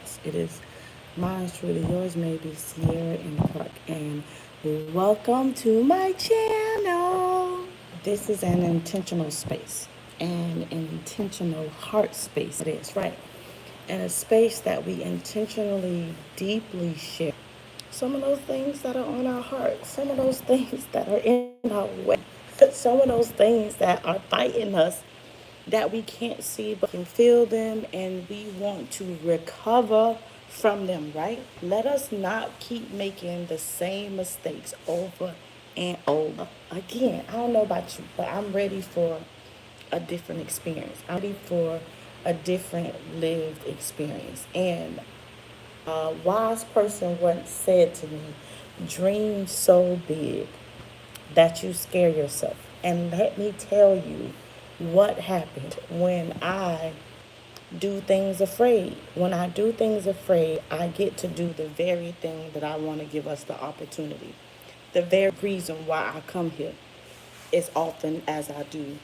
hearts. It is mine truly, yours maybe, Sierra in the Park. And welcome to my channel. This is an intentional space, an intentional heart space. It is, right? And a space that we intentionally, deeply share some of those things that are on our heart, some of those things that are in our way, some of those things that are fighting us that we can't see but can feel them, and we want to recover from them, right? Let us not keep making the same mistakes over and over again. I don't know about you, but I'm ready for a different experience. I'm ready for a different lived experience. And a wise person once said to me, dream so big that you scare yourself. And let me tell you what happened when I do things afraid. When I do things afraid, I get to do the very thing that I want to give us the opportunity. The very reason why I come here as often as I do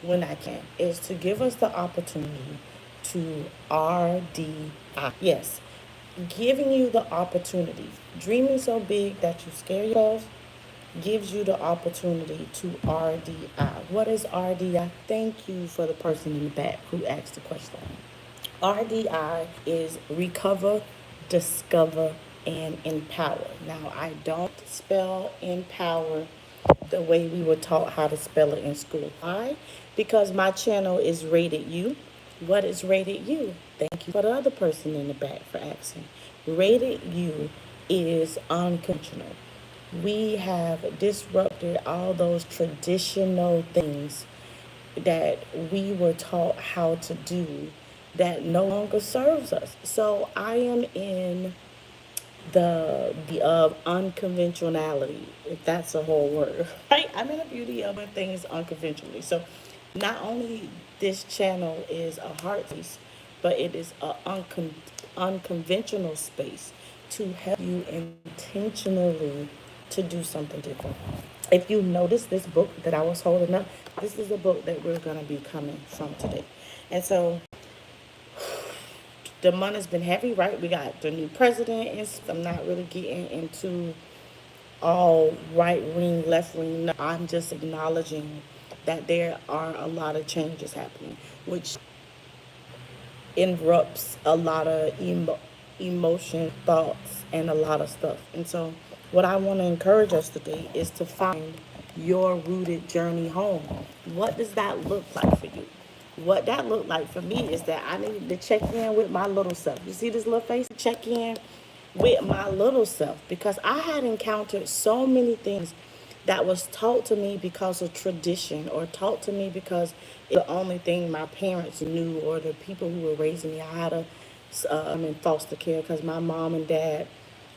when I can is to give us the opportunity to R.D.I. Yes, giving you the opportunity. Dreaming so big that you scare yourself gives you the opportunity to R.D.I. What is R.D.I? Thank you for the person in the back who asked the question. R.D.I is recover, discover, and empower. Now, I don't spell empower the way we were taught how to spell it in school. Why? Because my channel is rated U. What is rated U? Thank you for the other person in the back for asking. Rated U is unconventional. We have disrupted all those traditional things that we were taught how to do that no longer serves us. So I am in the of unconventionality, if that's a whole word, right? I'm in the beauty of doing things unconventionally. So not only this channel is a heart space, but it is a unconventional space to help you intentionally to do something different. If you notice this book that I was holding up, this is a book that we're going to be coming from today. And so the month has been heavy, right? We got the new president, and I'm not really getting into all right wing, left wing. No, I'm just acknowledging that there are a lot of changes happening, which interrupts a lot of emotion, thoughts, and a lot of stuff. And so, what I want to encourage us today is to find your rooted journey home. What does that look like for you? What that looked like for me is that I needed to check in with my little self. You see this little face? Check in with my little self, because I had encountered so many things that was taught to me because of tradition, or taught to me because it's the only thing my parents knew, or the people who were raising me. I had I'm in foster care because my mom and dad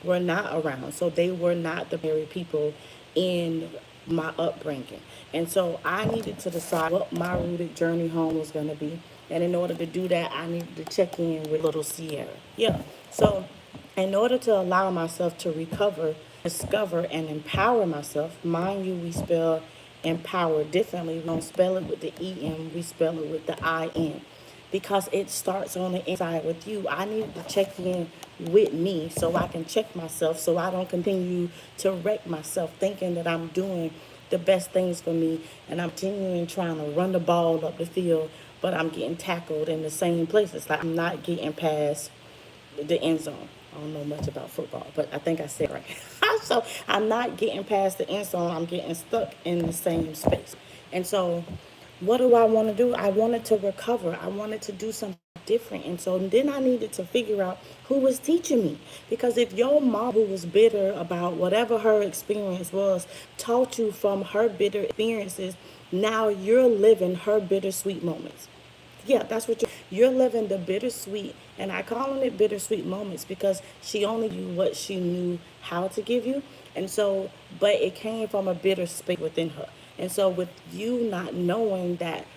were not around, so they were not the very people in my upbringing. And so I needed to decide what my rooted journey home was going to be. And in order to do that, I needed to check in with little Sierra. Yeah. So in order to allow myself to recover, discover, and empower myself, mind you, we spell empower differently. We don't spell it with the E-M, we spell it with the I-N, because it starts on the inside with you. I needed to check in with me so I can check myself, so I don't continue to wreck myself thinking that I'm doing the best things for me, and I'm continuing trying to run the ball up the field, but I'm getting tackled in the same places. Like, I'm not getting past the end zone. I don't know much about football, but I think I said it right. So I'm not getting past the end zone. I'm getting stuck in the same space. And so what do I want to do? I wanted to recover. I wanted to do something different. And so then I needed to figure out who was teaching me. Because if your mom, who was bitter about whatever her experience was, taught you from her bitter experiences, now you're living her bittersweet moments. Yeah, that's what you're living, the bittersweet. And I calling it bittersweet moments because she only knew what she knew how to give you. And so, but it came from a bitter space within her. And so with you not knowing that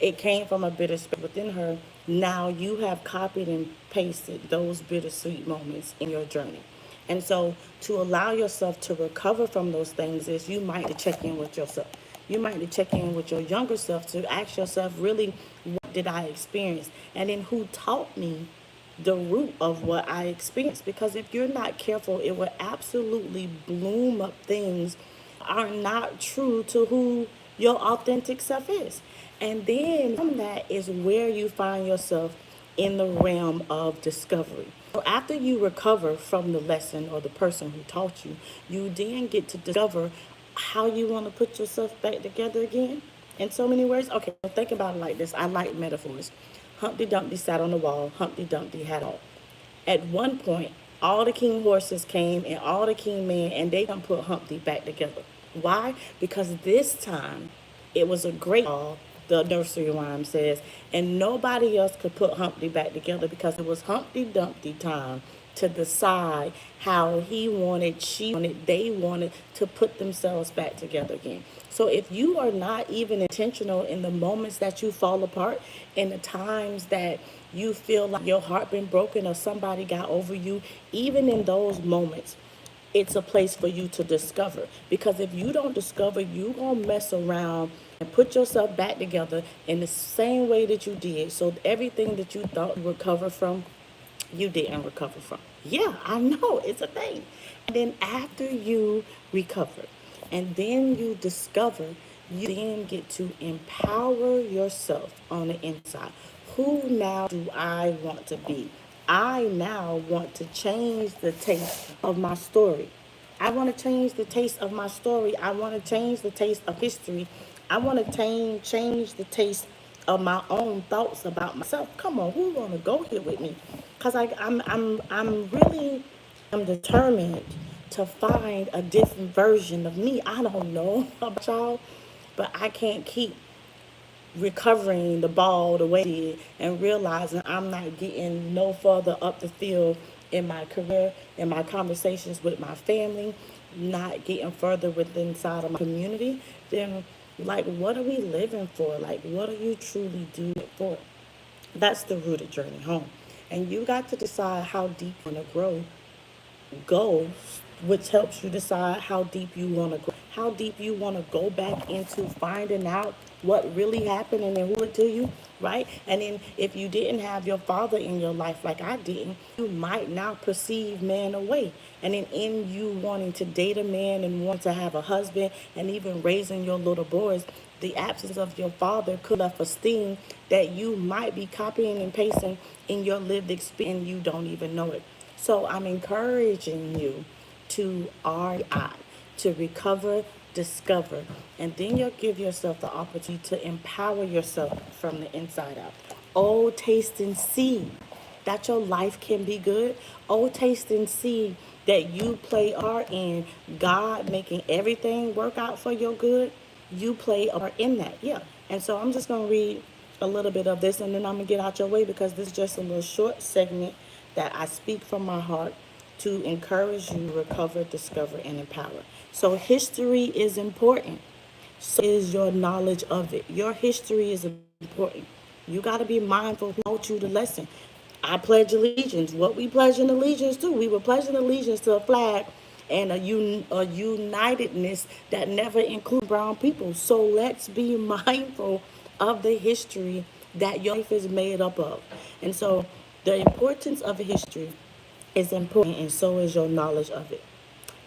it came from a bitter space within her, now you have copied and pasted those bittersweet moments in your journey. And so to allow yourself to recover from those things is you might check in with yourself. You might check in with your younger self to ask yourself, really, what did I experience? And then who taught me the root of what I experienced. Because if you're not careful, it will absolutely bloom up things are not true to who your authentic self is. And then from that is where you find yourself in the realm of discovery. So after you recover from the lesson or the person who taught you, you then get to discover how you want to put yourself back together again. In so many words, okay, so think about it like this. I like metaphors. Humpty Dumpty sat on the wall. Humpty Dumpty had all. At one point, all the king horses came and all the king men, and they done put Humpty back together. Why? Because this time it was a great ball, the nursery rhyme says, and nobody else could put Humpty back together because it was Humpty Dumpty time to decide how he wanted, she wanted, they wanted to put themselves back together again. So if you are not even intentional in the moments that you fall apart, in the times that you feel like your heart been broken or somebody got over you, even in those moments, it's a place for you to discover. Because if you don't discover, you gonna mess around and put yourself back together in the same way that you did. So everything that you thought you recovered from, you didn't recover from. Yeah, I know, it's a thing. And then after you recover, and then you discover, you then get to empower yourself on the inside. Who now do I want to be? I now want to change the taste of my story. I want to change the taste of my story. I want to change the taste of history. I want to change the taste of my own thoughts about myself. Come on, who want to go here with me? Cause I'm really I'm determined to find a different version of me. I don't know about y'all, but I can't keep recovering the ball the way I did and realizing I'm not getting no further up the field in my career, in my conversations with my family, not getting further with inside of my community, then like what are we living for? Like what are you truly doing it for? That's the rooted journey home. And you got to decide how deep you want to go, which helps you decide how deep you want to go, how deep you want to go back into finding out what really happened and then who it to you, right? And then if you didn't have your father in your life like I didn't, you might now perceive man away. And then in you wanting to date a man and want to have a husband and even raising your little boys, the absence of your father could have a sting that you might be copying and pasting in your lived experience and you don't even know it. So I'm encouraging you to R.D.I, to recover, discover, and then you'll give yourself the opportunity to empower yourself from the inside out. Oh, taste and see that your life can be good. Oh, taste and see that you play a part in God making everything work out for your good. You play a part in that, yeah. And so I'm just going to read a little bit of this and then I'm going to get out your way because this is just a little short segment that I speak from my heart to encourage you to recover, discover, and empower. So history is important. So is your knowledge of it. Your history is important. You got to be mindful who taught you the lesson. I pledge allegiance. What we pledge an allegiance to? We were pledging allegiance to a flag and a unitedness that never includes brown people. So let's be mindful of the history that your life is made up of. And so the importance of a history is important, and so is your knowledge of it.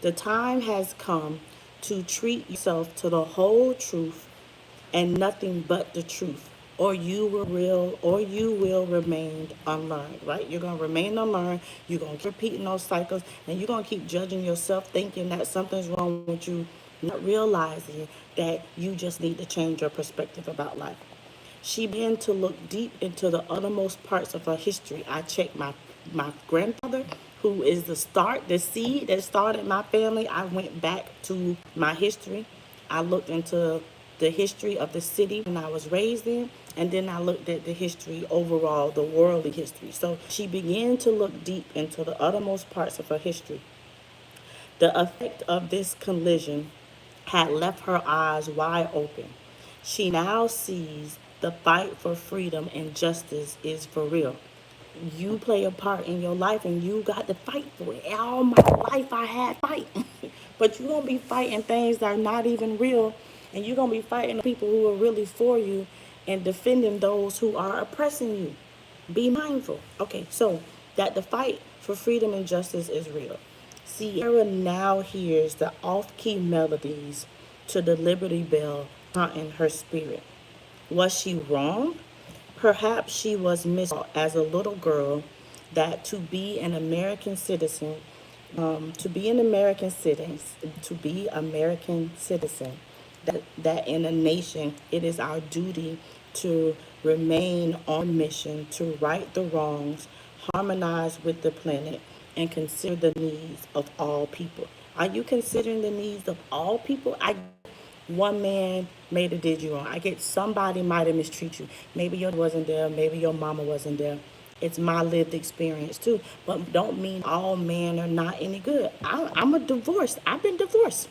The time has come to treat yourself to the whole truth and nothing but the truth, or you will remain unlearned, right? You're gonna remain unlearned, you're gonna keep repeating those cycles, and you're gonna keep judging yourself, thinking that something's wrong with you, not realizing that you just need to change your perspective about life. She began to look deep into the uttermost parts of her history. I checked my grandfather, who is the seed that started my family. I went back to my history. I looked into the history of the city when I was raised in, and then I looked at the history overall, the worldly history. So she began to look deep into the uttermost parts of her history. The effect of this collision had left her eyes wide open. She now sees the fight for freedom and justice is for real. You play a part in your life and you got to fight for it. All my life I had fight. But you're going to be fighting things that are not even real. And you're going to be fighting the people who are really for you and defending those who are oppressing you. Be mindful. Okay, so that the fight for freedom and justice is real. Sierra now hears the off key melodies to the Liberty Bell haunting her spirit. Was she wrong? Perhaps she was mistaught as a little girl that to be an American citizen, to be an American citizen, to be American citizen, that in a nation it is our duty to remain on mission to right the wrongs, harmonize with the planet, and consider the needs of all people. Are you considering the needs of all people? I one man may have did you wrong. I get somebody might have mistreated you. Maybe your wasn't there. Maybe your mama wasn't there. It's my lived experience too. But don't mean all men are not any good. I'm a divorced. I've been divorced.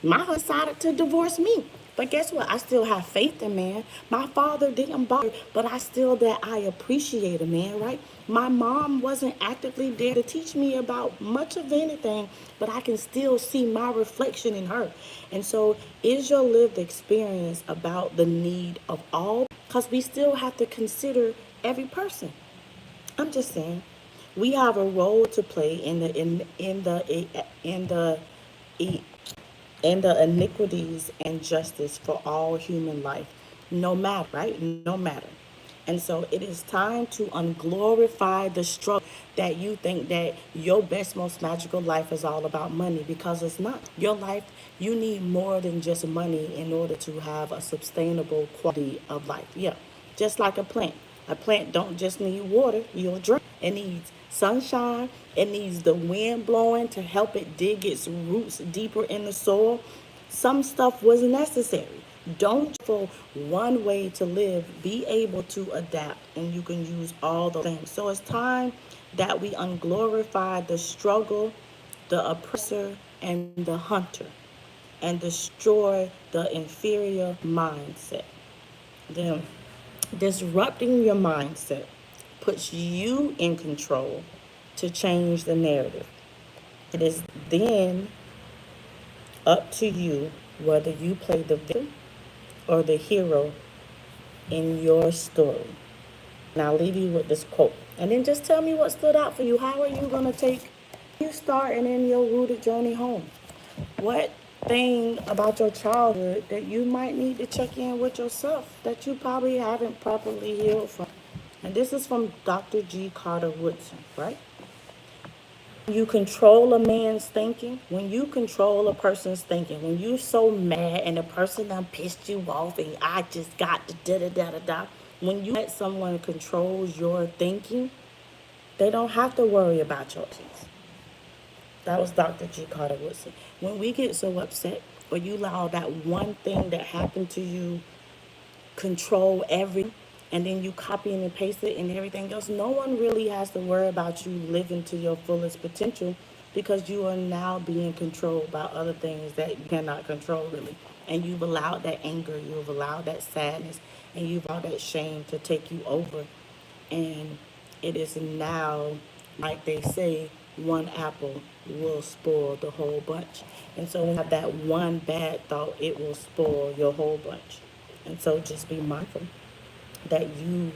My husband decided to divorce me. But guess what? I still have faith in man. My father didn't bother, but I appreciate a man, right? My mom wasn't actively there to teach me about much of anything, but I can still see my reflection in her. And so, is your lived experience about the need of all? Because we still have to consider every person. I'm just saying, we have a role to play in and the iniquities and justice for all human life, no matter, right? No matter. And so it is time to unglorify the struggle that you think that your best, most magical life is all about money, because it's not. Your life, you need more than just money in order to have a sustainable quality of life. Yeah, just like a plant. A plant don't just need water, you'll drink. It needs sunshine. It needs the wind blowing to help it dig its roots deeper in the soil. Some stuff was necessary. Don't for one way to live, be able to adapt, and you can use all those things. So it's time that we unglorify the struggle, the oppressor, and the hunter, and destroy the inferior mindset. Then disrupting your mindset puts you in control to change the narrative. It is then up to you whether you play the victim or the hero in your story. And I'll leave you with this quote. And then just tell me what stood out for you. How are you going to take you starting in your rooted journey home? What thing about your childhood that you might need to check in with yourself that you probably haven't properly healed from? And this is from Dr. G. Carter Woodson, right? You control a man's thinking, when you control a person's thinking, when you're so mad and the person done pissed you off and I just got the da da da da da, when you let someone controls your thinking, they don't have to worry about your things. That was Dr. G. Carter Woodson. When we get so upset, or you allow that one thing that happened to you control everything, and then you copy and paste it and everything else, no one really has to worry about you living to your fullest potential, because you are now being controlled by other things that you cannot control really. And you've allowed that anger, you've allowed that sadness, and you've allowed that shame to take you over. And it is now, like they say, one apple will spoil the whole bunch. And so when you have that one bad thought, it will spoil your whole bunch. And so just be mindful that you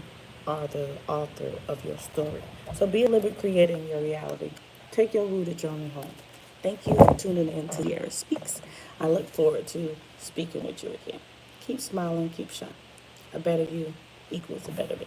are the author of your story. So be a little bit creative in your reality. Take your rooted journey home. Thank you for tuning in to Sierra Speaks. I look forward to speaking with you again. Keep smiling, keep shining. A better you equals a better me.